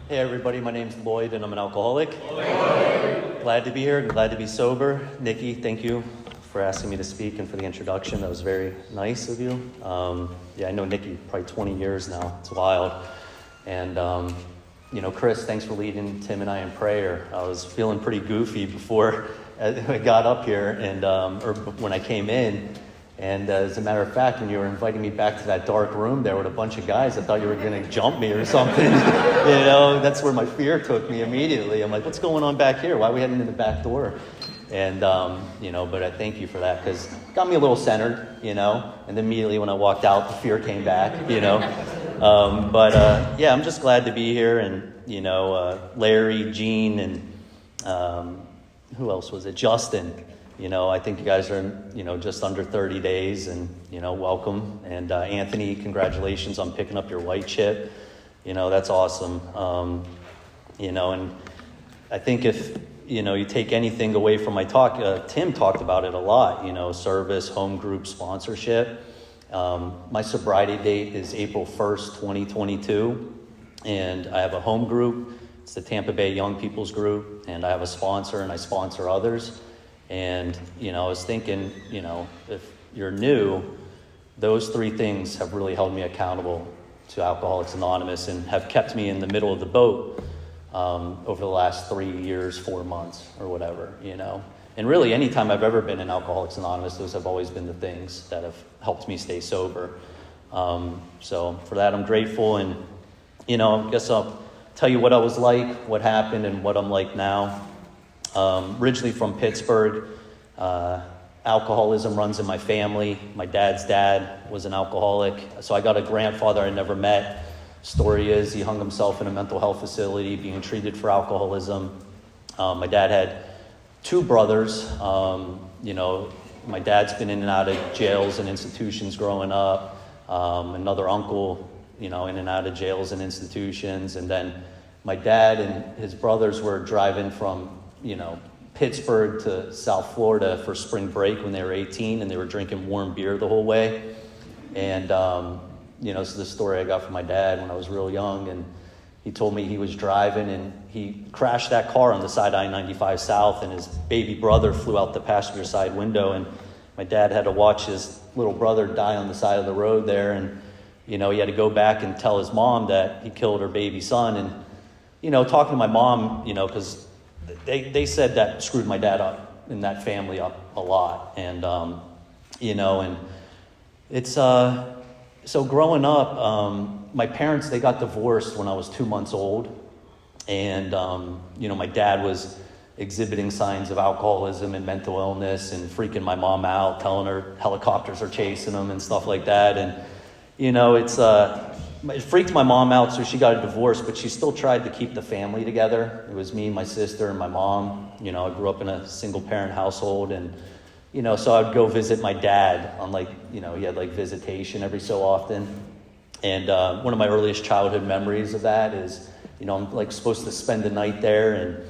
Hey everybody, my name's Lloyd and I'm an alcoholic. Lloyd. Glad to be here and glad to be sober. Nikki, thank you for asking me to speak and for the introduction. That was very nice of you. I know Nikki probably 20 years now. It's wild. And, Chris, thanks for leading Tim and I in prayer. I was feeling pretty goofy before I got up here and or when I came in. And as a matter of fact, when you were inviting me back to that dark room there with a bunch of guys, I thought you were going to jump me or something. That's where my fear took me immediately. I'm like, what's going on back here? Why are we heading in the back door? And, but I thank you for that because it got me a little centered, and then immediately when I walked out, the fear came back, I'm just glad to be here. And, Larry, Gene, and who else was it? Justin. I think you guys are, just under 30 days and, welcome. And Anthony, congratulations on picking up your white chip. That's awesome. And I think if, you take anything away from my talk, Tim talked about it a lot, service, home group, sponsorship. My sobriety date is April 1st, 2022. And I have a home group. It's the Tampa Bay Young People's Group. And I have a sponsor and I sponsor others. And, I was thinking, if you're new, those three things have really held me accountable to Alcoholics Anonymous and have kept me in the middle of the boat over the last 3 years, 4 months or whatever, And really, anytime I've ever been in Alcoholics Anonymous, those have always been the things that have helped me stay sober. So for that, I'm grateful. And, I guess I'll tell you what I was like, what happened, and what I'm like now. Originally from Pittsburgh, alcoholism runs in my family. My dad's dad was an alcoholic, so I got a grandfather I never met. Story is he hung himself in a mental health facility being treated for alcoholism. My dad had two brothers. My dad's been in and out of jails and institutions growing up. Another uncle, in and out of jails and institutions. And then my dad and his brothers were driving from Pittsburgh to South Florida for spring break when they were 18, and they were drinking warm beer the whole way. And, so the story I got from my dad when I was real young, and he told me he was driving and he crashed that car on the side I-95 South, and his baby brother flew out the passenger side window, and my dad had to watch his little brother die on the side of the road there. And, he had to go back and tell his mom that he killed her baby son. And, talking to my mom, because they said that screwed my dad up and that family up a lot. And, and it's, so growing up, my parents, they got divorced when I was 2 months old. And, my dad was exhibiting signs of alcoholism and mental illness and freaking my mom out, telling her helicopters are chasing him and stuff like that. And, it freaked my mom out, so she got a divorce, but she still tried to keep the family together. It was me, my sister, and my mom. I grew up in a single-parent household, and, so I'd go visit my dad on, he had, visitation every so often. And one of my earliest childhood memories of that is, I'm, supposed to spend the night there, and,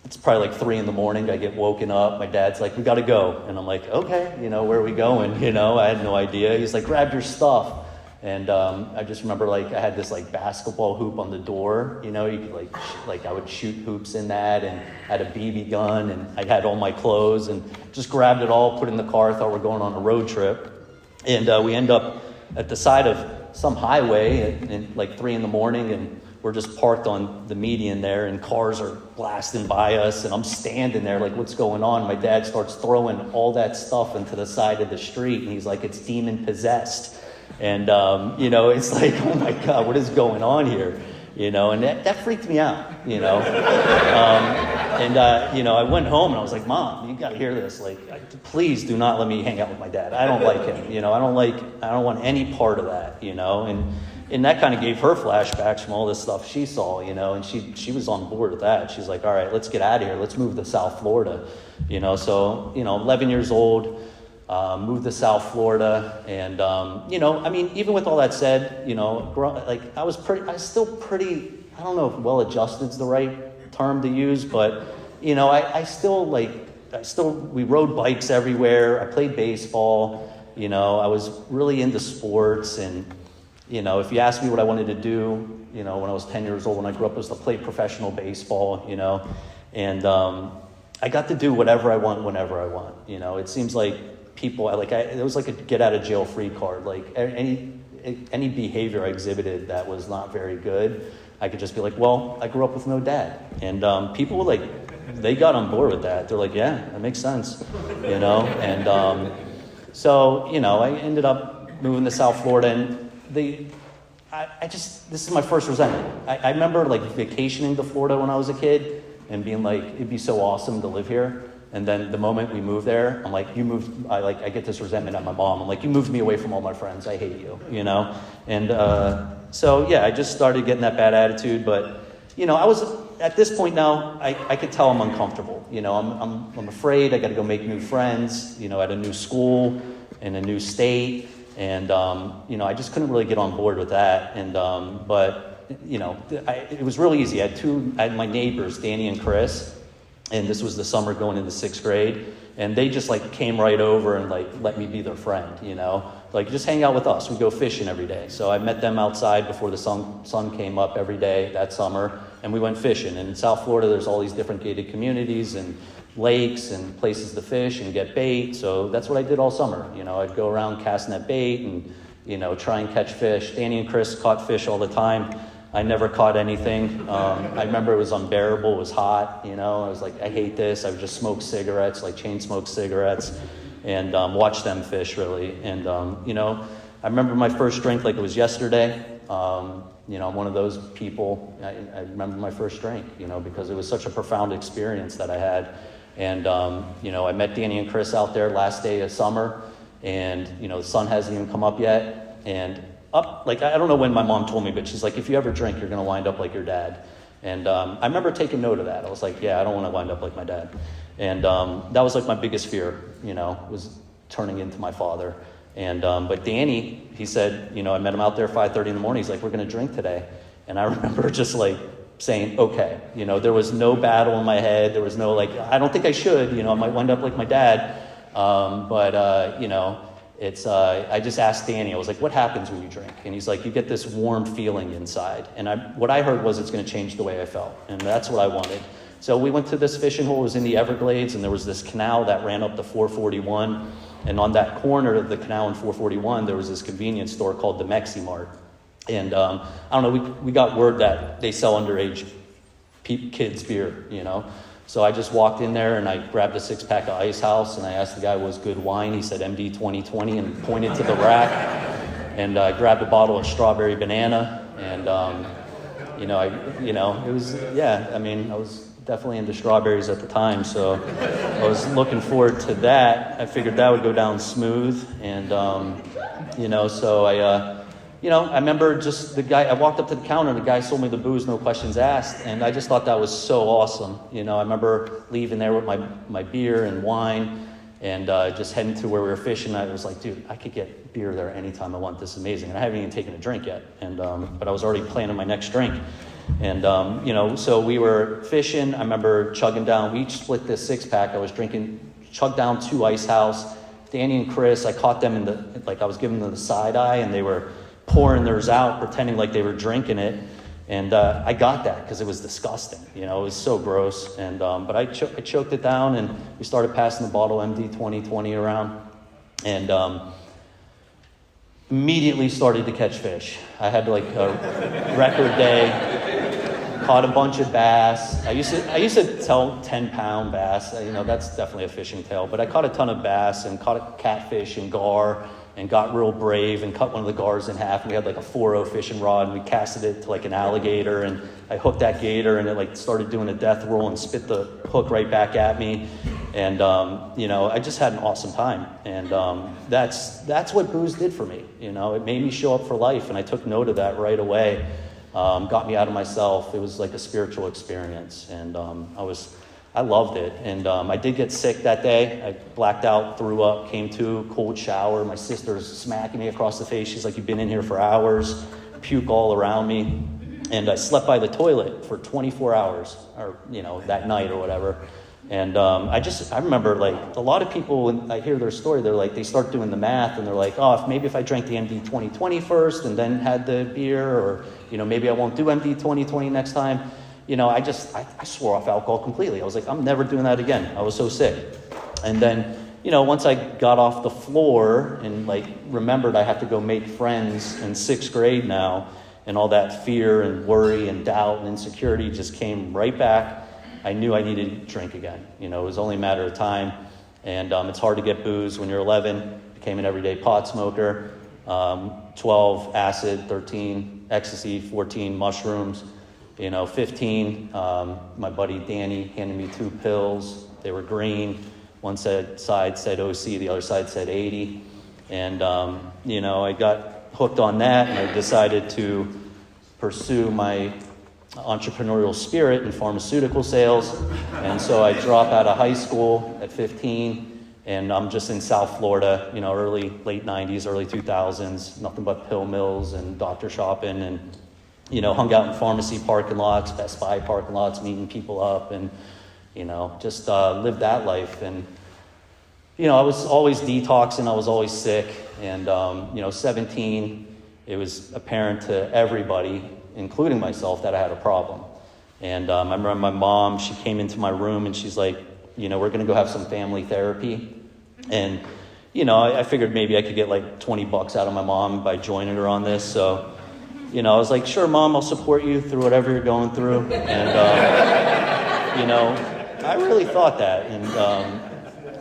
it's probably 3 a.m. I get woken up. My dad's like, we got to go. And I'm like, okay, where are we going? I had no idea. He's like, grab your stuff. And I just remember, I had this, basketball hoop on the door. You could, I would shoot hoops in that, and I had a BB gun, and I had all my clothes, and just grabbed it all, put it in the car, thought we're going on a road trip. And we end up at the side of some highway at 3 a.m, and we're just parked on the median there, and cars are blasting by us, and I'm standing there what's going on? My dad starts throwing all that stuff into the side of the street, and he's like, it's demon possessed. And, it's like, oh my God, what is going on here? And that freaked me out, I went home and I was like, Mom, you got to hear this. Please do not let me hang out with my dad. I don't like him. I don't want any part of that, And that kind of gave her flashbacks from all this stuff she saw, and she was on board with that. She's like, all right, let's get out of here. Let's move to South Florida, So, 11 years old, moved to South Florida. And, even with all that said, I was still pretty, I don't know if well-adjusted is the right term to use, but, we rode bikes everywhere. I played baseball. I was really into sports, and, if you ask me what I wanted to do, when I was 10 years old, when I grew up, it was to play professional baseball, and I got to do whatever I want, whenever I want. It seems like people, it was like a get out of jail free card. Like any behavior I exhibited that was not very good, I could just be like, well, I grew up with no dad. And people they got on board with that. They're like, yeah, that makes sense, and so, I ended up moving to South Florida, and this is my first resentment. I remember vacationing to Florida when I was a kid and being like, it'd be so awesome to live here. And then the moment we moved there, I'm like, you moved, I get this resentment at my mom. I'm like, you moved me away from all my friends. I hate you, And so, yeah, I just started getting that bad attitude. But, I was, at this point now, I could tell I'm uncomfortable. I'm afraid. I got to go make new friends, at a new school, in a new state. And, I just couldn't really get on board with that. And, but, it was really easy. I had my neighbors, Danny and Chris. And this was the summer going into 6th grade. And they just came right over and let me be their friend, just hang out with us. We go fishing every day. So I met them outside before the sun came up every day that summer. And we went fishing. And in South Florida, there's all these different gated communities and lakes and places to fish and get bait. So that's what I did all summer. I'd go around casting that bait and, try and catch fish. Danny and Chris caught fish all the time. I never caught anything. I remember it was unbearable. It was hot. I was like, I hate this. I would just smoke cigarettes, chain smoke cigarettes, and watch them fish, really. And, I remember my first drink like it was yesterday. I'm one of those people. I remember my first drink, because it was such a profound experience that I had. And, I met Danny and Chris out there last day of summer, and, the sun hasn't even come up yet. And I don't know when my mom told me, but she's like, if you ever drink, you're going to wind up like your dad. And I remember taking note of that. I was like, yeah, I don't want to wind up like my dad. And that was my biggest fear, was turning into my father. And but Danny, he said, I met him out there 5:30 in the morning. He's like, we're going to drink today. And I remember just saying, okay. There was no battle in my head. There was no I don't think I should. I might wind up like my dad. It's, I just asked Danny, I was like, what happens when you drink? And he's like, you get this warm feeling inside. And what I heard was it's going to change the way I felt. And that's what I wanted. So we went to this fishing hole. It was in the Everglades, and there was this canal that ran up to 441. And on that corner of the canal in 441, there was this convenience store called the Mexi Mart. And I don't know, we got word that they sell underage kids beer, So I just walked in there and I grabbed a 6-pack of Ice House, and I asked the guy what was good wine. He said MD 2020 and pointed to the rack. And I grabbed a bottle of strawberry banana, and it was, I was definitely into strawberries at the time, so I was looking forward to that. I figured that would go down smooth, and so I remember just the guy, I walked up to the counter and the guy sold me the booze, no questions asked. And I just thought that was so awesome. I remember leaving there with my beer and wine and just heading to where we were fishing. I was like, dude, I could get beer there anytime I want. This is amazing. And I haven't even taken a drink yet. And, but I was already planning my next drink. And, so we were fishing. I remember chugging down, we each split this 6-pack. I was chugged down 2 Ice House. Danny and Chris, I caught them I was giving them the side eye, and they were pouring theirs out, pretending like they were drinking it. And I got that because it was disgusting. It was so gross. And but I choked it down, and we started passing the bottle MD 2020 around. And immediately started to catch fish. I had a record day. Caught a bunch of bass. I used to tell 10-pound bass. That's definitely a fishing tale. But I caught a ton of bass and caught a catfish and gar, and got real brave and cut one of the gars in half. We had a 4-0 fishing rod, and we casted it to an alligator, and I hooked that gator, and it started doing a death roll and spit the hook right back at me. And I just had an awesome time. And that's what booze did for me. It made me show up for life, and I took note of that right away. Got me out of myself. It was like a spiritual experience, and I loved it. And I did get sick that day. I blacked out, threw up, came to, cold shower. My sister's smacking me across the face. She's like, you've been in here for hours. Puke all around me. And I slept by the toilet for 24 hours, or, that night or whatever. And I remember, like, a lot of people, when I hear their story, they're like, they start doing the math, and they're like, oh, if I drank the MD 2020 first and then had the beer, or, maybe I won't do MD 2020 next time. I swore off alcohol completely. I was like, I'm never doing that again. I was so sick. And then, once I got off the floor and, like, remembered I had to go make friends in 6th grade now, and all that fear and worry and doubt and insecurity just came right back, I knew I needed to drink again. It was only a matter of time. And it's hard to get booze when you're 11. Became an everyday pot smoker. 12, acid. 13, ecstasy. 14, mushrooms. 15, my buddy Danny handed me 2 pills. They were green. One side said OC, the other side said 80. And, I got hooked on that, and I decided to pursue my entrepreneurial spirit in pharmaceutical sales. And so I drop out of high school at 15, and I'm just in South Florida, late 90s, early 2000s, nothing but pill mills and doctor shopping, and, hung out in pharmacy parking lots, Best Buy parking lots, meeting people up, and, just lived that life. And, I was always detoxing, I was always sick, and, 17, it was apparent to everybody, including myself, that I had a problem. And I remember my mom, she came into my room and she's like, we're going to go have some family therapy. And, I figured maybe I could get like $20 out of my mom by joining her on this. So, I was like, sure, Mom, I'll support you through whatever you're going through. And, I really thought that. And,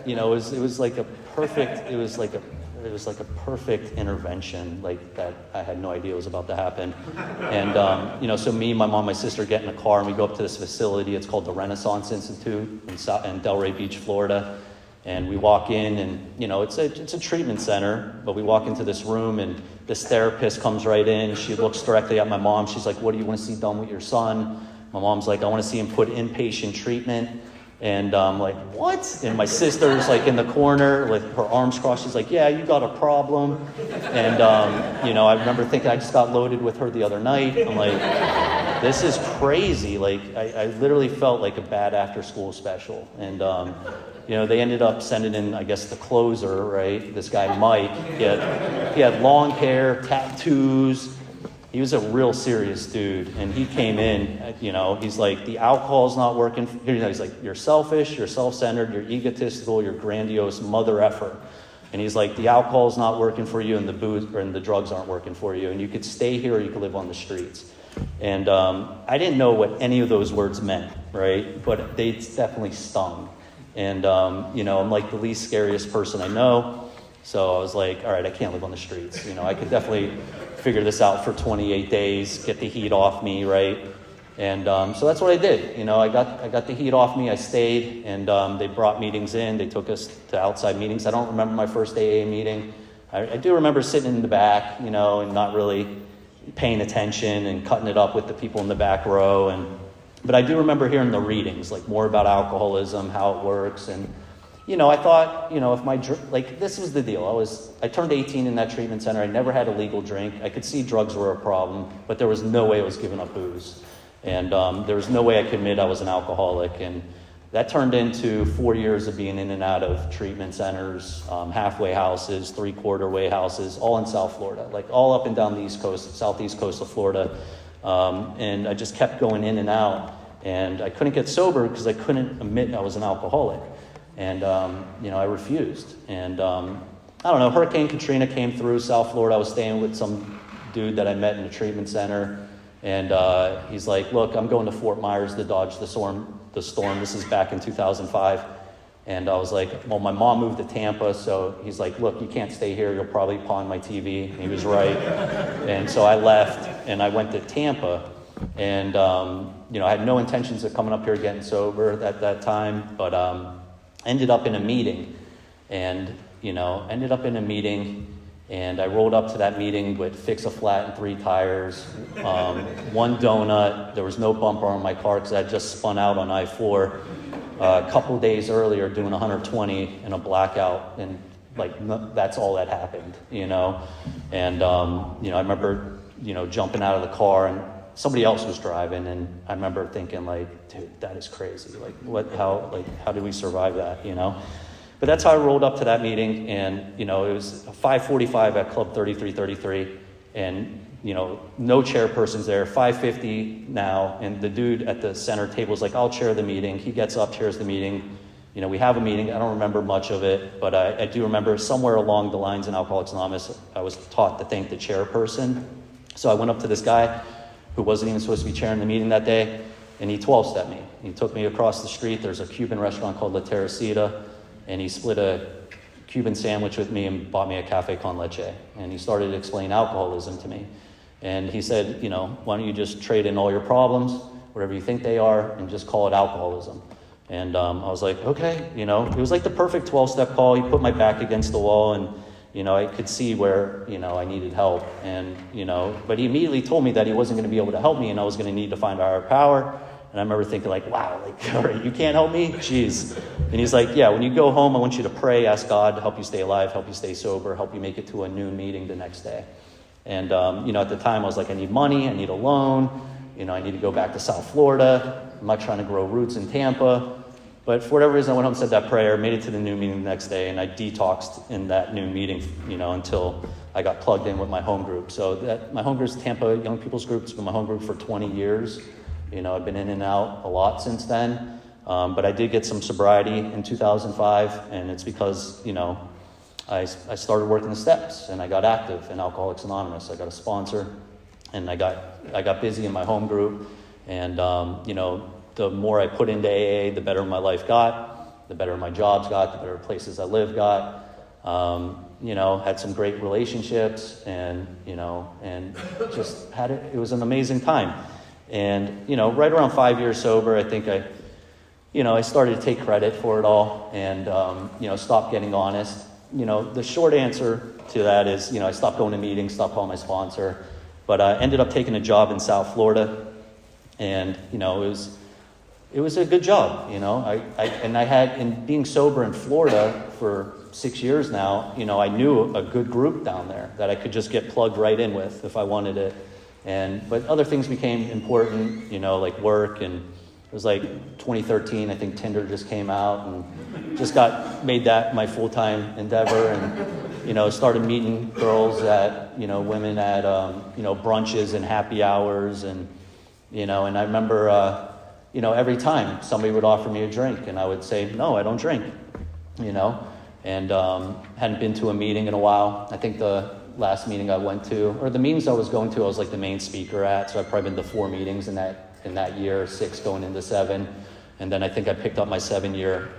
it was like a perfect intervention, like that I had no idea was about to happen. And, so me, my mom, my sister get in a car, and we go up to this facility. It's called the Renaissance Institute in Delray Beach, Florida. And we walk in, and, it's a treatment center, but we walk into this room, and this therapist comes right in. She looks directly at my mom. She's like, what do you want to see done with your son? My mom's like, I want to see him put inpatient treatment. And I'm like, what? And my sister's like in the corner with her arms crossed. She's like, yeah, you got a problem. And, I remember thinking I just got loaded with her the other night. I'm like, this is crazy. Like, I literally felt like a bad after school special. And, they ended up sending in, I guess, the closer, right? This guy, Mike. He had long hair, tattoos. He was a real serious dude, and he came in, he's like, the alcohol's not working. He's like, you're selfish, you're self-centered, you're egotistical, you're grandiose mother effer. And he's like, the alcohol's not working for you, and the booze and the drugs aren't working for you, and you could stay here or you could live on the streets. And I didn't know what any of those words meant, right? But they definitely stung. And, I'm like the least scariest person I know. So I was like, all right, I can't live on the streets. I could definitely figure this out for 28 days, get the heat off me, right? And so that's what I did. I got the heat off me. I stayed, and they brought meetings in. They took us to outside meetings. I don't remember my first AA meeting. I do remember sitting in the back, and not really paying attention and cutting it up with the people in the back row. But I do remember hearing the readings, like more about alcoholism, how it works, and I thought, if this was the deal. I turned 18 in that treatment center. I never had a legal drink. I could see drugs were a problem, but there was no way I was giving up booze. And there was no way I could admit I was an alcoholic. And that turned into 4 years of being in and out of treatment centers, halfway houses, three-quarter-way houses, all in South Florida, like all up and down the East Coast, southeast coast of Florida. And I just kept going in and out. And I couldn't get sober because I couldn't admit I was an alcoholic. And, I refused. And, Hurricane Katrina came through South Florida. I was staying with some dude that I met in a treatment center. And he's like, look, I'm going to Fort Myers to dodge the storm. This is back in 2005. And I was like, well, my mom moved to Tampa. So he's like, look, you can't stay here. You'll probably pawn my TV. And he was right. And so I left, and I went to Tampa. And, I had no intentions of coming up here getting sober at that time. But ended up in a meeting, and I rolled up to that meeting with fix a flat and 3 tires, one donut. There was no bumper on my car because I had just spun out on I-4 a couple days earlier doing 120 in a blackout, and that's all that happened, And I remember jumping out of the car, and somebody else was driving, and I remember thinking like, dude, that is crazy. Like, how did we survive that, But that's how I rolled up to that meeting, and, it was 5:45 at Club 3333, and, no chairperson's there, 5:50 now, and the dude at the center table is like, I'll chair the meeting. He gets up, chairs the meeting. We have a meeting. I don't remember much of it, but I do remember somewhere along the lines in Alcoholics Anonymous, I was taught to thank the chairperson. So I went up to this guy who wasn't even supposed to be chairing the meeting that day, and he 12-stepped me. He took me across the street. There's a Cuban restaurant called La Teresita, and he split a Cuban sandwich with me and bought me a cafe con leche. And he started to explain alcoholism to me. And he said, why don't you just trade in all your problems, whatever you think they are, and just call it alcoholism. And I was like, okay, it was like the perfect 12-step call. He put my back against the wall, and, I could see where, I needed help. And, but he immediately told me that he wasn't going to be able to help me, and I was going to need to find a higher power. And I remember thinking like, wow, all right, you can't help me? Jeez. And he's like, yeah, when you go home, I want you to pray, ask God to help you stay alive, help you stay sober, help you make it to a noon meeting the next day. And, at the time I was like, I need money, I need a loan, I need to go back to South Florida. I'm not trying to grow roots in Tampa. But for whatever reason, I went home and said that prayer, made it to the noon meeting the next day, and I detoxed in that noon meeting, until I got plugged in with my home group. So my home group is Tampa Young People's Group. It's been my home group for 20 years. I've been in and out a lot since then. But I did get some sobriety in 2005, and it's because, I started working the steps, and I got active in Alcoholics Anonymous. I got a sponsor, and I got busy in my home group, and, the more I put into AA, the better my life got, the better my jobs got, the better places I live got. Had some great relationships, and, and just had it. It was an amazing time. And, right around 5 years sober, I think I started to take credit for it all, and, stopped getting honest. The short answer to that is, I stopped going to meetings, stopped calling my sponsor, but I ended up taking a job in South Florida, and, it was a good job, I had, in being sober in Florida for 6 years now, I knew a good group down there that I could just get plugged right in with if I wanted it. But other things became important, like work, and it was like 2013, I think Tinder just came out, and just made that my full-time endeavor, and, started meeting girls at, women at, brunches and happy hours, and, and I remember, every time somebody would offer me a drink, and I would say, no, I don't drink, and hadn't been to a meeting in a while. I think the last meeting I went to, or the meetings I was going to, I was like the main speaker at, so I've probably been to 4 meetings in that year, 6 going into 7, and then I think I picked up my 7-year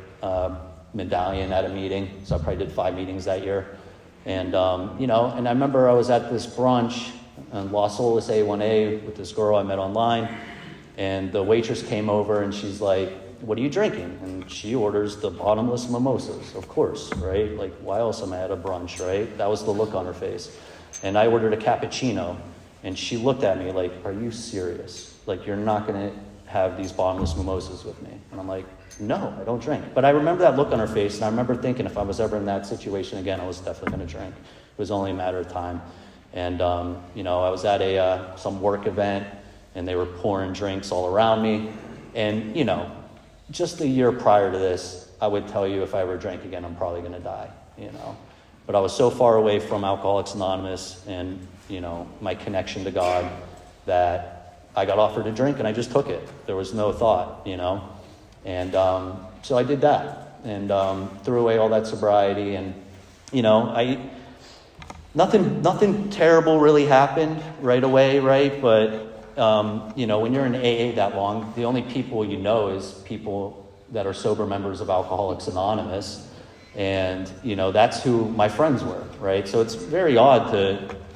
medallion at a meeting, so I probably did 5 meetings that year, and and I remember I was at this brunch in Los Olas A1A with this girl I met online, and the waitress came over, and she's like, what are you drinking? And she orders the bottomless mimosas, of course, right? Like, why else am I at a brunch, right? That was the look on her face. And I ordered a cappuccino, and she looked at me like, are you serious? Like, you're not going to have these bottomless mimosas with me? And I'm like, no, I don't drink. But I remember that look on her face, and I remember thinking if I was ever in that situation again, I was definitely going to drink. It was only a matter of time. And, I was at some work event, and they were pouring drinks all around me. And, just a year prior to this, I would tell you if I ever drank again, I'm probably going to die, But I was so far away from Alcoholics Anonymous and, my connection to God that I got offered a drink and I just took it. There was no thought, And so I did that and threw away all that sobriety. And, nothing terrible really happened right away, right? But when you're in AA that long, the only people is people that are sober members of Alcoholics Anonymous. And, that's who my friends were, right? So it's very odd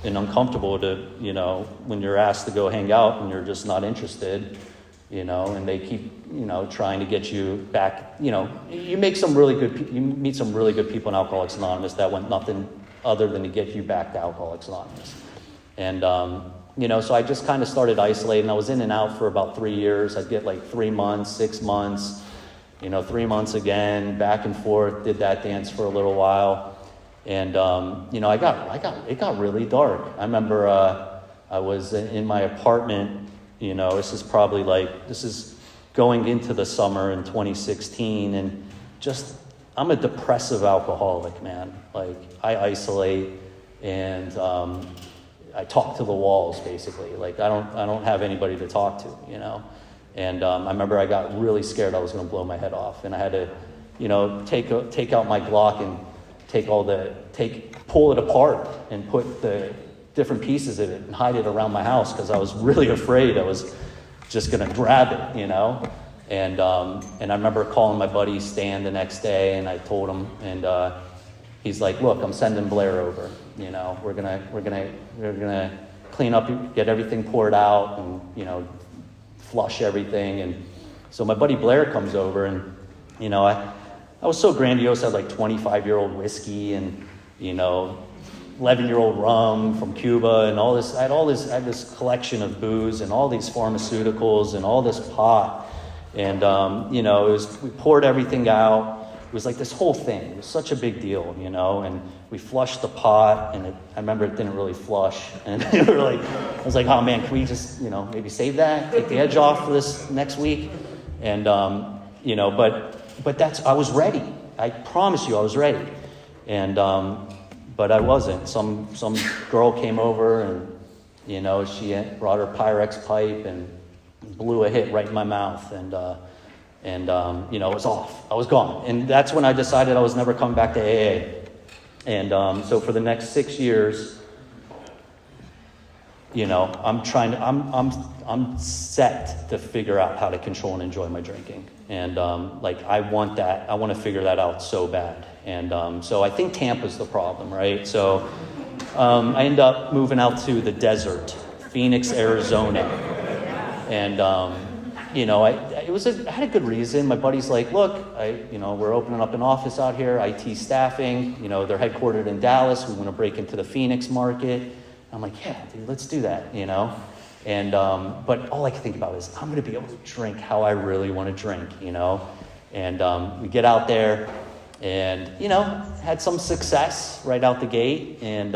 and uncomfortable to, when you're asked to go hang out and you're just not interested, and they keep, trying to get you back. You meet some really good people in Alcoholics Anonymous that want nothing other than to get you back to Alcoholics Anonymous. And, so I just kind of started isolating. I was in and out for about 3 years. I'd get like 3 months, 6 months, 3 months again, back and forth, did that dance for a little while. And, it got really dark. I remember I was in my apartment This is probably this is going into the summer in 2016, and I'm a depressive alcoholic, man. Like, I isolate, and I talk to the walls, basically. Like, I don't have anybody to talk to, And I remember I got really scared I was going to blow my head off, and I had to, take out my Glock and pull it apart and put the different pieces of it and hide it around my house, because I was really afraid I was just going to grab it, And I remember calling my buddy Stan the next day, and I told him, and he's like, "Look, I'm sending Blair over. We're gonna clean up, get everything poured out, and flush everything." And so my buddy Blair comes over, and I was so grandiose. I had 25-year-old whiskey and 11-year-old rum from Cuba and all this. I had this collection of booze and all these pharmaceuticals and all this pot. And, we poured everything out. It was like this whole thing. It was such a big deal, and we flushed the pot, and I remember it didn't really flush. And I was like, oh man, can we just, maybe save that, take the edge off for this next week? And, but I was ready. I promise you I was ready. And, but I wasn't. Some girl came over, and, she brought her Pyrex pipe and blew a hit right in my mouth, and it was off. I was gone. And that's when I decided I was never coming back to AA. And so for the next 6 years, I'm set to figure out how to control and enjoy my drinking. And I want that. I want to figure that out so bad. And so I think Tampa's the problem, right? So I end up moving out to the desert, Phoenix, Arizona. And, I had a good reason. My buddy's like, "Look, we're opening up an office out here, IT staffing. They're headquartered in Dallas. We want to break into the Phoenix market." I'm like, "Yeah, dude, let's do that, And, but all I can think about is I'm going to be able to drink how I really want to drink, And we get out there and, had some success right out the gate. And,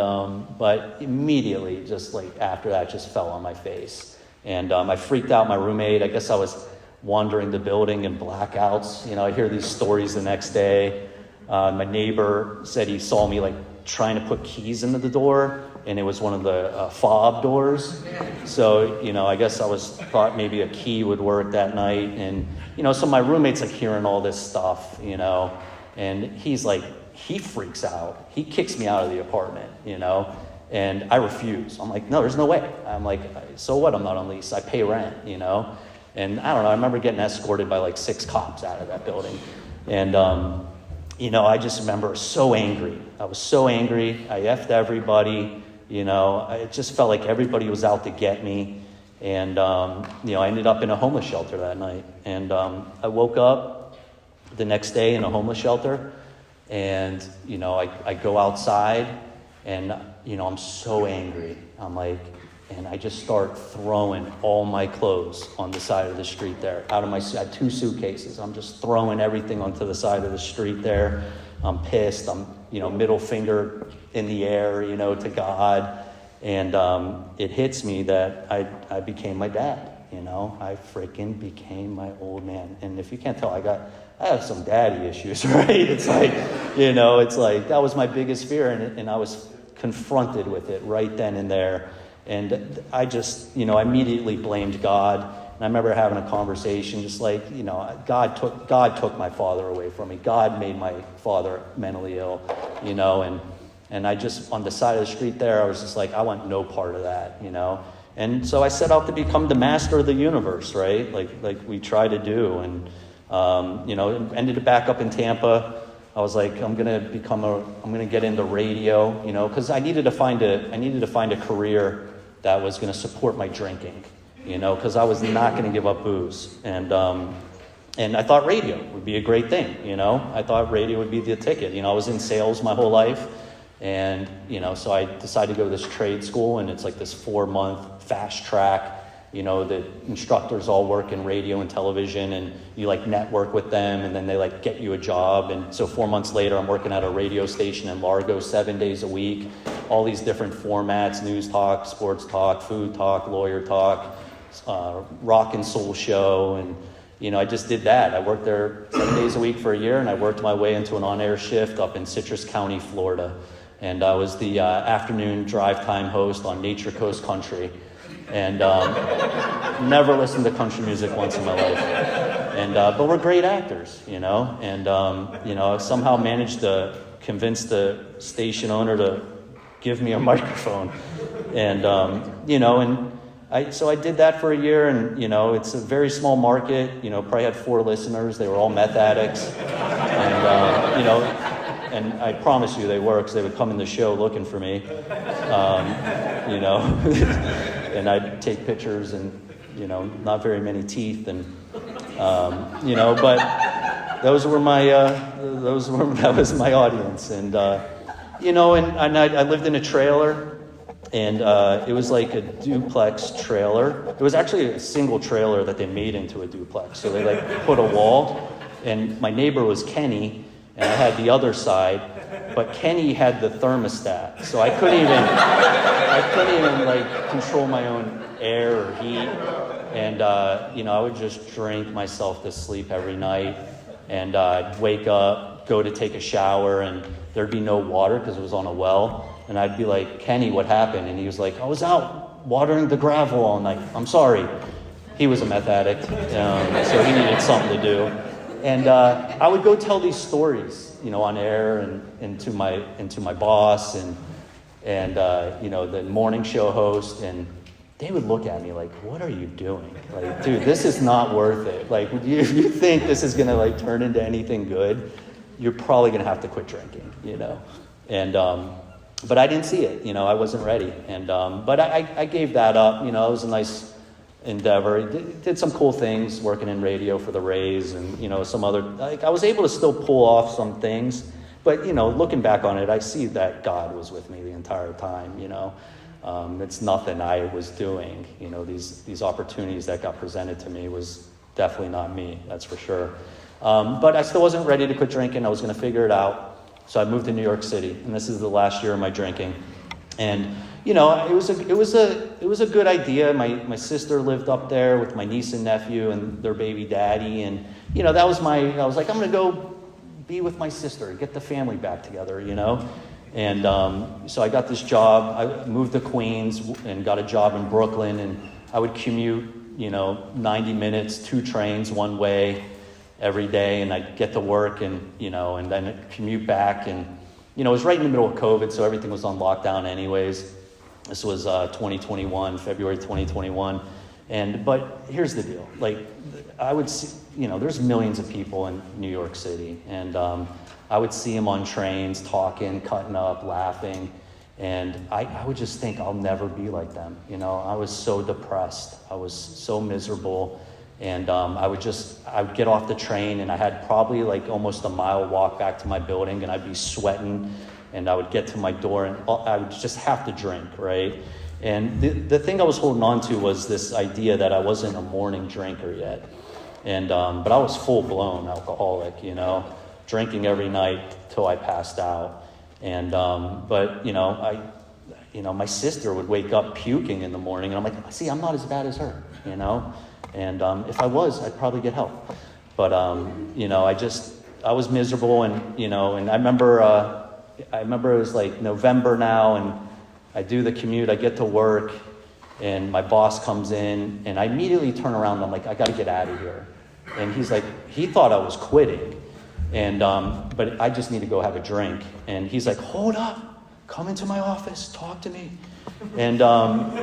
but immediately, just after that, just fell on my face. And I freaked out my roommate. I guess I was wandering the building in blackouts. I hear these stories the next day. My neighbor said he saw me trying to put keys into the door, and it was one of the fob doors. So, I guess thought maybe a key would work that night. And, so my roommate's hearing all this stuff, and he freaks out. He kicks me out of the apartment, And I refuse. I'm like, no, there's no way. I'm like, so what? I'm not on lease. I pay rent, And I don't know. I remember getting escorted by 6 cops out of that building. And, I just remember so angry. I was so angry. I effed everybody. It just felt like everybody was out to get me. And, I ended up in a homeless shelter that night. And I woke up the next day in a homeless shelter. And, I go outside. And, I'm so angry. And I just start throwing all my clothes on the side of the street there. I had 2 suitcases. I'm just throwing everything onto the side of the street there. I'm pissed. I'm, middle finger in the air, to God. And it hits me that I became my dad. I freaking became my old man. And if you can't tell, I have some daddy issues, right? It's that was my biggest fear, and I was confronted with it right then and there. And I just, immediately blamed God. And I remember having a conversation, just God took my father away from me. God made my father mentally ill, and I just, on the side of the street there, I was just I want no part of that, And so I set out to become the master of the universe, right? Like we try to do. And, ended up back up in Tampa. I was like, I'm gonna get into radio, because I needed to find a career that was going to support my drinking, because I was not going to give up booze. And I thought radio would be a great thing, I thought radio would be the ticket. I was in sales my whole life. And, so I decided to go to this trade school, and it's this 4-month fast track. The instructors all work in radio and television, and you network with them, and then they get you a job. And so 4 months later, I'm working at a radio station in Largo 7 days a week, all these different formats: news talk, sports talk, food talk, lawyer talk. rock and soul show, and I just did that. I worked there 7 days a week for a year, and I worked my way into an on-air shift up in Citrus County, Florida. And I was the afternoon drive time host on Nature Coast Country, and never listened to country music once in my life. And but we're great actors, and I somehow managed to convince the station owner to give me a microphone, and So I did that for a year, and it's a very small market. Probably had 4 listeners. They were all meth addicts, and and I promise you they were, because they would come in the show looking for me, and I'd take pictures, and not very many teeth, and but that was my audience, and and I lived in a trailer. And it was like a duplex trailer. It was actually a single trailer that they made into a duplex. So they put a wall, and my neighbor was Kenny, and I had the other side. But Kenny had the thermostat, so I couldn't even control my own air or heat. And I would just drink myself to sleep every night, and I'd wake up, go to take a shower, and there'd be no water because it was on a well. And I'd be like, Kenny, what happened? And he was like, I was out watering the gravel all night. I'm sorry. He was a meth addict, so he needed something to do. And I would go tell these stories, on air, and to my boss and the morning show host, and they would look at me like, what are you doing? Like, dude, this is not worth it. Like, if you think this is gonna turn into anything good, you're probably gonna have to quit drinking, And but I didn't see it, I wasn't ready. And but I gave that up. It was a nice endeavor. Did some cool things working in radio for the Rays, and some other, I was able to still pull off some things. But looking back on it, I see that God was with me the entire time. It's nothing I was doing. These opportunities that got presented to me was definitely not me, that's for sure. But I still wasn't ready to quit drinking. I was going to figure it out. So I moved to New York City, and this is the last year of my drinking. And it was a good idea. My sister lived up there with my niece and nephew and their baby daddy, and I was like, I'm going to go be with my sister, get the family back together, And so I got this job. I moved to Queens and got a job in Brooklyn, and I would commute 90 minutes, 2 trains one way every day, and I'd get to work, and and then I'd commute back, and it was right in the middle of COVID, so everything was on lockdown anyways. This was 2021, February 2021, but here's the deal: I would see, there's millions of people in New York City, and I would see them on trains, talking, cutting up, laughing, and I would just think I'll never be like them. I was so depressed, I was so miserable. And I would get off the train, and I had probably almost a mile walk back to my building, and I'd be sweating, and I would get to my door, and I would just have to drink, right? And the thing I was holding on to was this idea that I wasn't a morning drinker yet. And but I was full-blown alcoholic, drinking every night till I passed out. And but my sister would wake up puking in the morning, and I'm like, see, I'm not as bad as her, And if I was, I'd probably get help. But I was miserable, and and I remember it was November now, and I do the commute, I get to work, and my boss comes in, and I immediately turn around, and I'm like, I got to get out of here. And he's like, he thought I was quitting, and but I just need to go have a drink. And he's like, hold up, come into my office, talk to me. And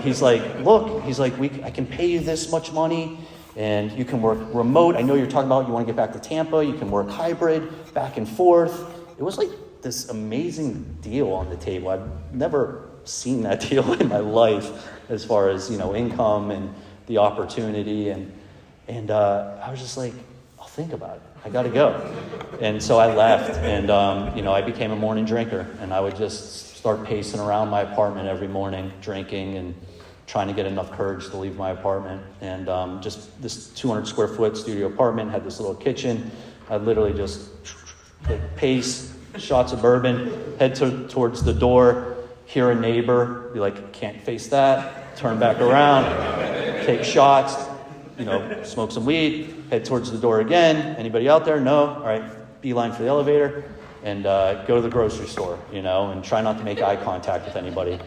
he's like, look, I can pay you this much money, and you can work remote. I know you're talking about you want to get back to Tampa. You can work hybrid, back and forth. It was this amazing deal on the table. I've never seen that deal in my life, as far as income and the opportunity. And I was just like, I'll think about it. I got to go. And so I left, and I became a morning drinker, and I would just start pacing around my apartment every morning, drinking and trying to get enough courage to leave my apartment. And just this 200 square foot studio apartment had this little kitchen. I'd literally just pace, shots of bourbon, head towards the door, hear a neighbor, be like, can't face that, turn back around, take shots, smoke some weed, head towards the door again. Anybody out there? No? All right, beeline for the elevator, and go to the grocery store, and try not to make eye contact with anybody.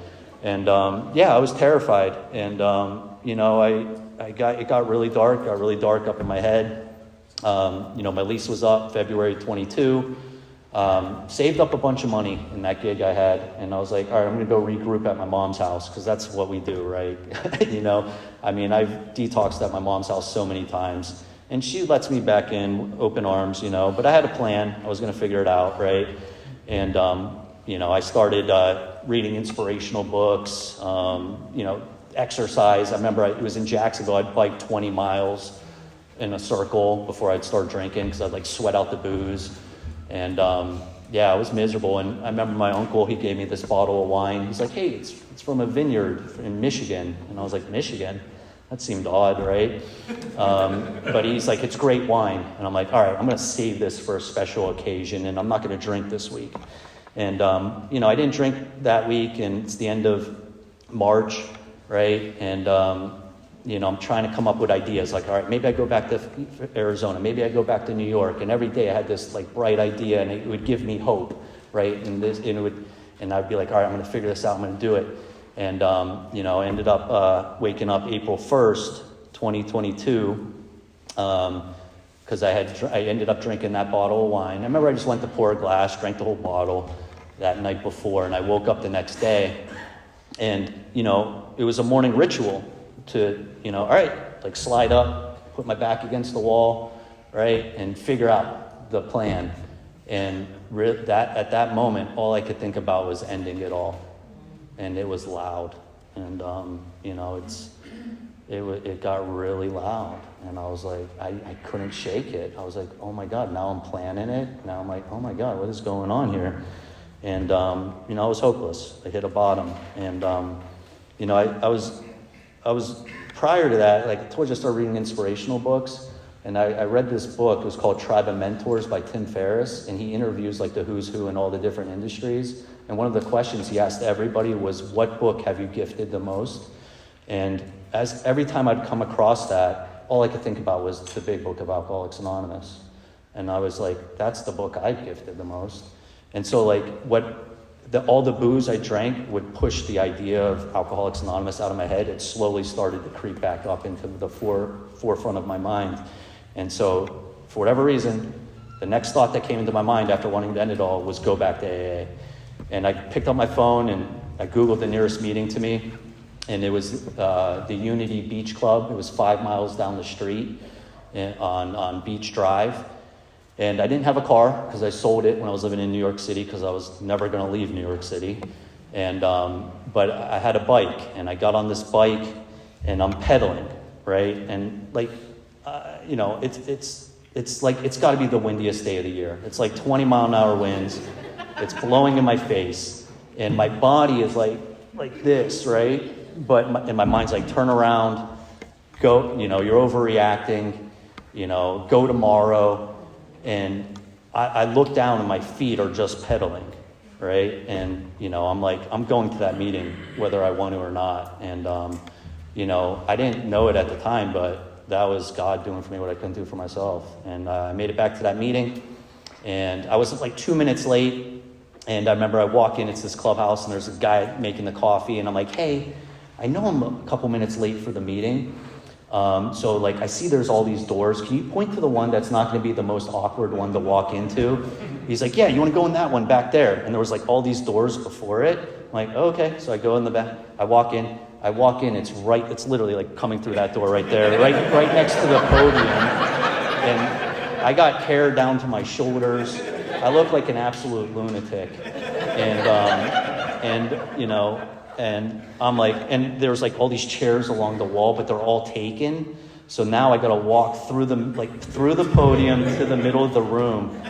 And I was terrified. And, it got really dark up in my head. My lease was up February 22. Saved up a bunch of money in that gig I had, and I was like, all right, I'm going to go regroup at my mom's house, because that's what we do, right? I've detoxed at my mom's house so many times, and she lets me back in, open arms, but I had a plan. I was going to figure it out, right? And, I started reading inspirational books, exercise. I remember it was in Jacksonville. I'd bike 20 miles in a circle before I'd start drinking, because I'd sweat out the booze. And I was miserable. And I remember my uncle, he gave me this bottle of wine. He's like, hey, it's from a vineyard in Michigan. And I was like, Michigan? That seemed odd, right? But he's like, it's great wine. And I'm like, all right, I'm going to save this for a special occasion, and I'm not going to drink this week. And, I didn't drink that week, and it's the end of March, right? And, I'm trying to come up with ideas, all right, maybe I go back to Arizona, maybe I go back to New York. And every day I had this bright idea, and it would give me hope, right? And I'd be like, all right, I'm going to figure this out, I'm going to do it. And, I ended up waking up April 1st, 2022, because I ended up drinking that bottle of wine. I remember I just went to pour a glass, drank the whole bottle that night before, and I woke up the next day, and, it was a morning ritual to, all right, slide up, put my back against the wall, right, and figure out the plan. And at that moment, all I could think about was ending it all. And it was loud. And, it got really loud. And I was like, I couldn't shake it. I was like, oh my God, now I'm planning it. Now I'm like, oh my God, what is going on here? And, I was hopeless. I hit a bottom. And, I was prior to that, towards I started reading inspirational books. And I read this book. It was called Tribe of Mentors by Tim Ferriss. And he interviews the who's who in all the different industries. And one of the questions he asked everybody was, what book have you gifted the most? And every time I'd come across that, all I could think about was the big book of Alcoholics Anonymous. And I was like, that's the book I've gifted the most. And so all the booze I drank would push the idea of Alcoholics Anonymous out of my head. It slowly started to creep back up into the forefront of my mind. And so, for whatever reason, the next thought that came into my mind after wanting to end it all was go back to AA. And I picked up my phone and I Googled the nearest meeting to me. And it was the Unity Beach Club. It was 5 miles down the street on Beach Drive. And I didn't have a car because I sold it when I was living in New York City, because I was never going to leave New York City. And but I had a bike, and I got on this bike, and I'm pedaling, right? And it's got to be the windiest day of the year. It's 20-mile-an-hour winds. It's blowing in my face, and my body is like this, right? But my mind's turn around, go. You're overreacting. Go tomorrow. And I look down and my feet are just pedaling, right? And, I'm going to that meeting whether I want to or not. And, I didn't know it at the time, but that was God doing for me what I couldn't do for myself. And I made it back to that meeting, and I was 2 minutes late. And I remember I walk in, it's this clubhouse, and there's a guy making the coffee, and I'm like, hey, I know I'm a couple minutes late for the meeting. So I see there's all these doors. Can you point to the one that's not going to be the most awkward one to walk into? He's like, yeah, you want to go in that one back there? And there was all these doors before it. I'm like, oh, okay. So I go in the back. I walk in. It's literally coming through that door right there, right next to the podium. And I got hair down to my shoulders. I look like an absolute lunatic. And I'm and there's all these chairs along the wall, but they're all taken. So now I got to walk through through the podium to the middle of the room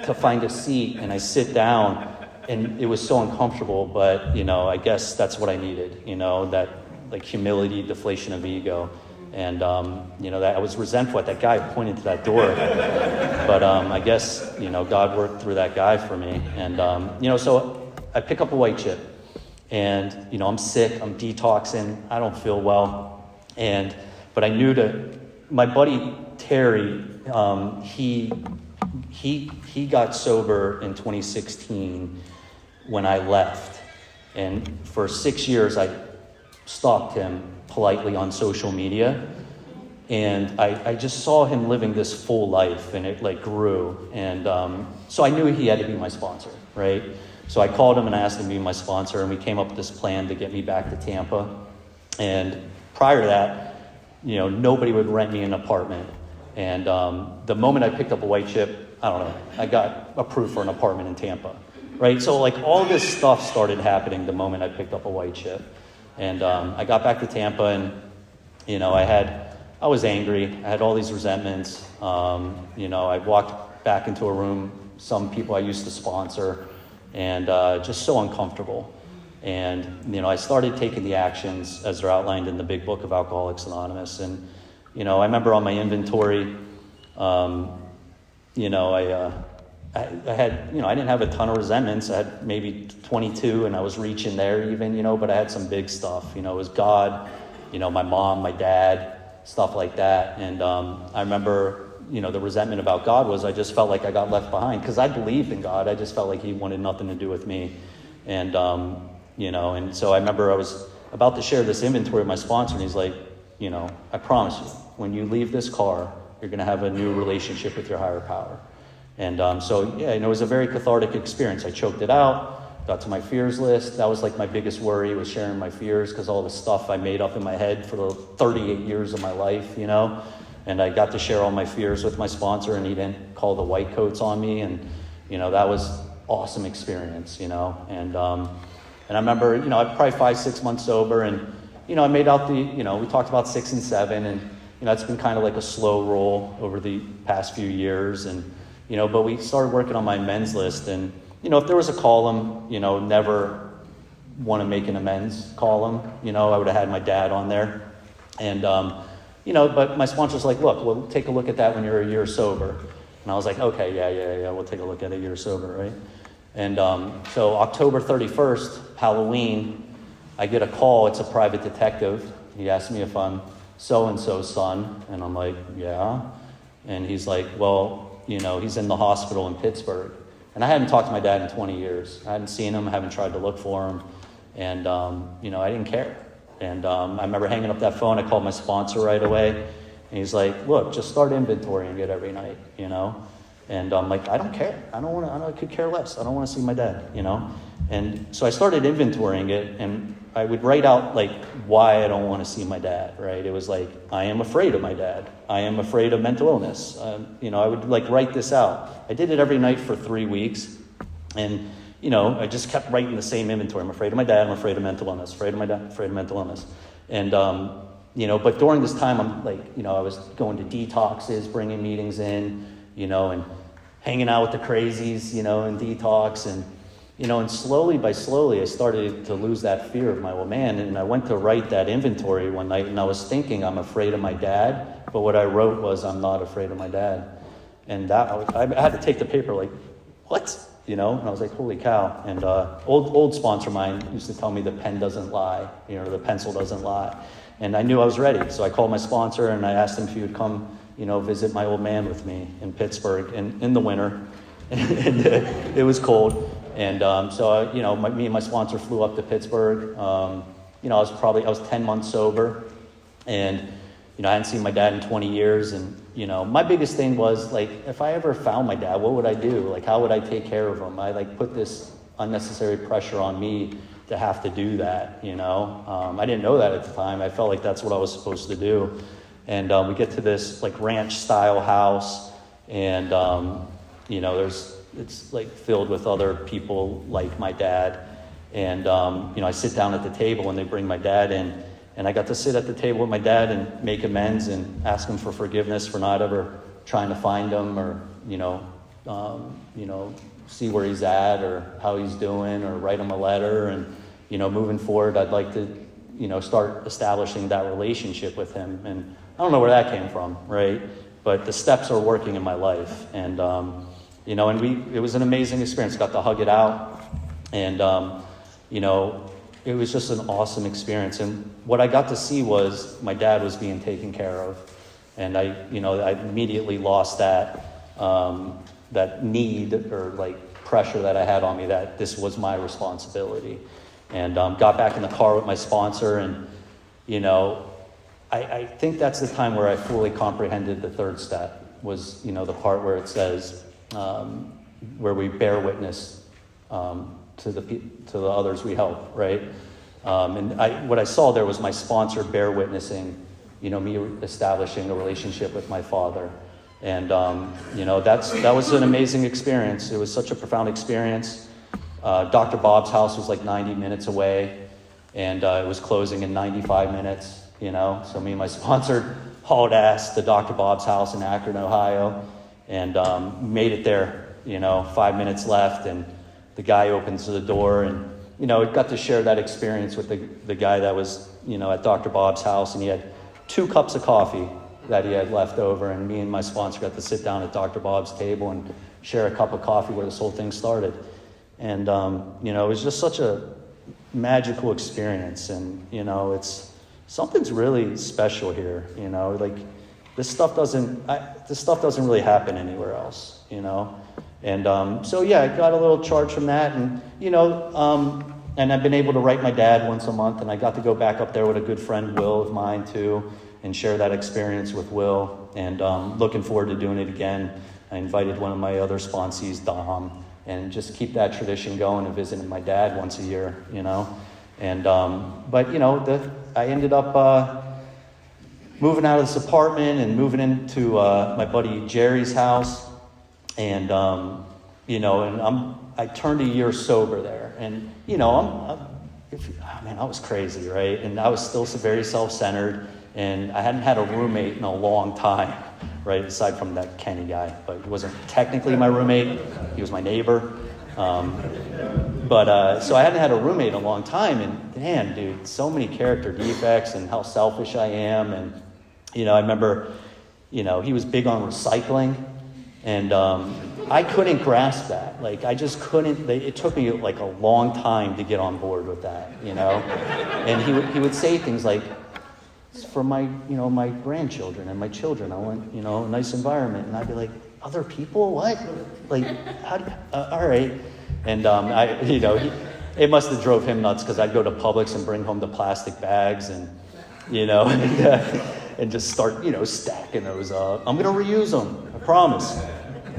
to find a seat. And I sit down, and it was so uncomfortable, but I guess that's what I needed, that humility, deflation of ego. And, that I was resentful at that guy pointing to that door. But I guess, God worked through that guy for me. And, so I pick up a white chip. And, I'm sick, I'm detoxing, I don't feel well. And But I knew my buddy Terry, he got sober in 2016 when I left. And for 6 years, I stalked him politely on social media. And I just saw him living this full life, and it like grew. And so I knew he had to be my sponsor, right? So I called him and asked him to be my sponsor, and we came up with this plan to get me back to Tampa. And prior to that, nobody would rent me an apartment. And the moment I picked up a white chip, I don't know, I got approved for an apartment in Tampa, right? So like all this stuff started happening the moment I picked up a white chip. And I got back to Tampa, and, I was angry. I had all these resentments. I walked back into a room, some people I used to sponsor, and just so uncomfortable. And, I started taking the actions as they're outlined in the big book of Alcoholics Anonymous. And, I remember on my inventory, I had, I didn't have a ton of resentments. I had maybe 22, and I was reaching there even, but I had some big stuff. It was God, my mom, my dad, stuff like that. And I remember, the resentment about God was I just felt like I got left behind because I believed in God. I just felt like he wanted nothing to do with me. And, and so I remember I was about to share this inventory with my sponsor, and he's like, I promise you, when you leave this car, you're going to have a new relationship with your higher power. And it was a very cathartic experience. I choked it out, got to my fears list. That was like my biggest worry, was sharing my fears, because all the stuff I made up in my head for the 38 years of my life, And I got to share all my fears with my sponsor, and he didn't call the white coats on me. And, that was awesome experience, And I remember, I'm probably 5-6 months sober, and, I made out we talked about 6 and 7, and, it's been kind of like a slow roll over the past few years. And, but we started working on my amends list, and, if there was a column, never want to make an amends column, I would have had my dad on there. And, but my sponsor's like, look, we'll take a look at that when you're a year sober. And I was like, okay, yeah, we'll take a look at a year sober, right? And so October 31st, Halloween, I get a call. It's a private detective. He asked me if I'm so-and-so's son. And I'm like, yeah. And he's like, well, he's in the hospital in Pittsburgh. And I hadn't talked to my dad in 20 years. I hadn't seen him. I haven't tried to look for him. And, I didn't care. And I remember hanging up that phone. I called my sponsor right away. And he's like, look, just start inventorying it every night, And I'm like, I don't care. I could care less. I don't want to see my dad, And so I started inventorying it, and I would write out like why I don't want to see my dad, right? It was like, I am afraid of my dad. I am afraid of mental illness. I would like write this out. I did it every night for 3 weeks. And, I just kept writing the same inventory. I'm afraid of my dad. I'm afraid of mental illness. Afraid of my dad. Afraid of mental illness. And, but during this time, I'm like, I was going to detoxes, bringing meetings in, and hanging out with the crazies, in detox. And, and slowly, I started to lose that fear of my old man. And I went to write that inventory one night, and I was thinking I'm afraid of my dad. But what I wrote was, I'm not afraid of my dad. And I had to take the paper like, what? And I was like, holy cow. And old sponsor of mine used to tell me the pen doesn't lie, the pencil doesn't lie. And I knew I was ready. So I called my sponsor, and I asked him if he would come, visit my old man with me in Pittsburgh in the winter. And it was cold. And so, me and my sponsor flew up to Pittsburgh. I was 10 months sober. And, I hadn't seen my dad in 20 years. And, my biggest thing was, like, if I ever found my dad, what would I do? Like, how would I take care of him? I, put this unnecessary pressure on me to have to do that, I didn't know that at the time. I felt like that's what I was supposed to do. And we get to this, ranch-style house. And, it's, filled with other people like my dad. And, I sit down at the table, and they bring my dad in. And I got to sit at the table with my dad and make amends and ask him for forgiveness for not ever trying to find him or, see where he's at or how he's doing or write him a letter. And, moving forward, I'd like to, start establishing that relationship with him. And I don't know where that came from, right? But the steps are working in my life. And, it was an amazing experience. Got to hug it out. And, it was just an awesome experience. And what I got to see was my dad was being taken care of. And I immediately lost that need or like pressure that I had on me that this was my responsibility. And got back in the car with my sponsor, and I think that's the time where I fully comprehended the third step was the part where it says where we bear witness to the others we help, right? And what I saw there was my sponsor bear witnessing me establishing a relationship with my father. And, that was an amazing experience. It was such a profound experience. Dr. Bob's house was like 90 minutes away, and it was closing in 95 minutes, So me and my sponsor hauled ass to Dr. Bob's house in Akron, Ohio, and made it there, 5 minutes left, and the guy opens the door, and, got to share that experience with the guy that was, at Dr. Bob's house, and he had 2 cups of coffee that he had left over, and me and my sponsor got to sit down at Dr. Bob's table and share a cup of coffee where this whole thing started. And, it was just such a magical experience, and, something's really special here, like this stuff doesn't really happen anywhere else, And, so yeah, I got a little charge from that, and, and I've been able to write my dad once a month, and I got to go back up there with a good friend, Will, of mine too, and share that experience with Will, and looking forward to doing it again. I invited one of my other sponsees, Dom, and just keep that tradition going and visiting my dad once a year, And, but, I ended up moving out of this apartment and moving into my buddy Jerry's house, and, I turned a year sober there, and, I was crazy, right? And I was still very self-centered, and I hadn't had a roommate in a long time, right? Aside from that Kenny guy, but he wasn't technically my roommate. He was my neighbor. So I hadn't had a roommate in a long time, and man, dude, so many character defects and how selfish I am. And, I remember, he was big on recycling, and I couldn't grasp that. Like, I just couldn't. It took me like a long time to get on board with that, And he would say things like, "It's for my, my grandchildren and my children. I want, a nice environment." And I'd be like, "Other people? What? Like, how do you, all right." And it must have drove him nuts, because I'd go to Publix and bring home the plastic bags, and and just start stacking those up. I'm gonna reuse them, I promise.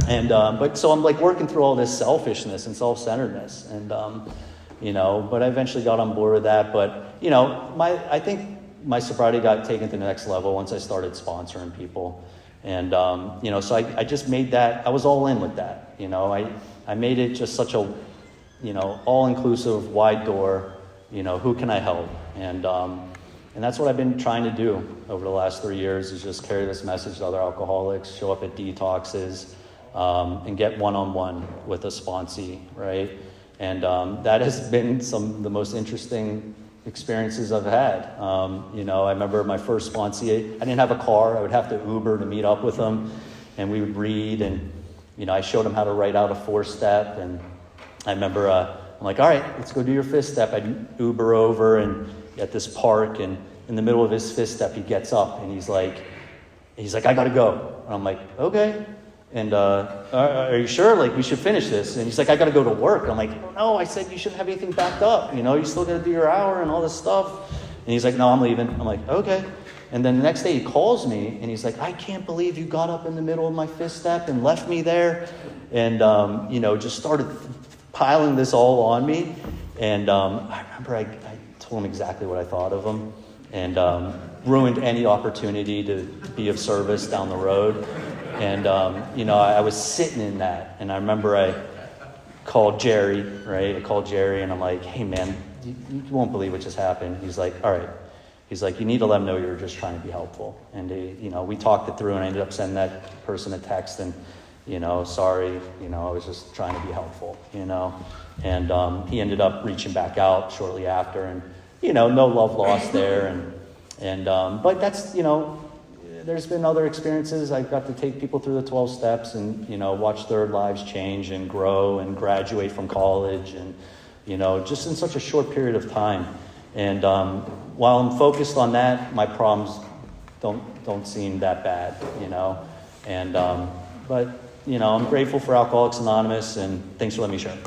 And but so I'm like working through all this selfishness and self-centeredness, and but I eventually got on board with that. But I think my sobriety got taken to the next level once I started sponsoring people. And, so I just made that, I was all in with that. I made it just such a, all-inclusive, wide door, who can I help? And that's what I've been trying to do over the last 3 years, is just carry this message to other alcoholics, show up at detoxes, and get one-on-one with a sponsee, right? And that has been some of the most interesting experiences I've had. I remember my first sponsee, I didn't have a car. I would have to Uber to meet up with them, and we would read, and I showed him how to write out a 4-step. And I remember I'm like, "All right, let's go do your 5th step." I'd Uber over, and at this park, and in the middle of his 5th step, he gets up and he's like, "I gotta go." And I'm like, "Okay." And are you sure? Like, we should finish this. And he's like, "I got to go to work." I'm like, "No, I said you shouldn't have anything backed up. You still got to do your hour and all this stuff." And he's like, "No, I'm leaving." I'm like, "Okay." And then the next day he calls me, and he's like, "I can't believe you got up in the middle of my 5th step and left me there." And, just started piling this all on me. And I remember I told him exactly what I thought of him, and ruined any opportunity to be of service down the road. And, I was sitting in that, and I remember I called Jerry, right? I called Jerry, and I'm like, "Hey, man, you won't believe what just happened." He's like, "All right." He's like, "You need to let them know you're just trying to be helpful." And, we talked it through, and I ended up sending that person a text, and, "Sorry, I was just trying to be helpful, And he ended up reaching back out shortly after, and, no love lost there. And but that's, there's been other experiences. I've got to take people through the 12 steps and, watch their lives change and grow and graduate from college and, just in such a short period of time. And while I'm focused on that, my problems don't seem that bad, And but I'm grateful for Alcoholics Anonymous, and thanks for letting me share.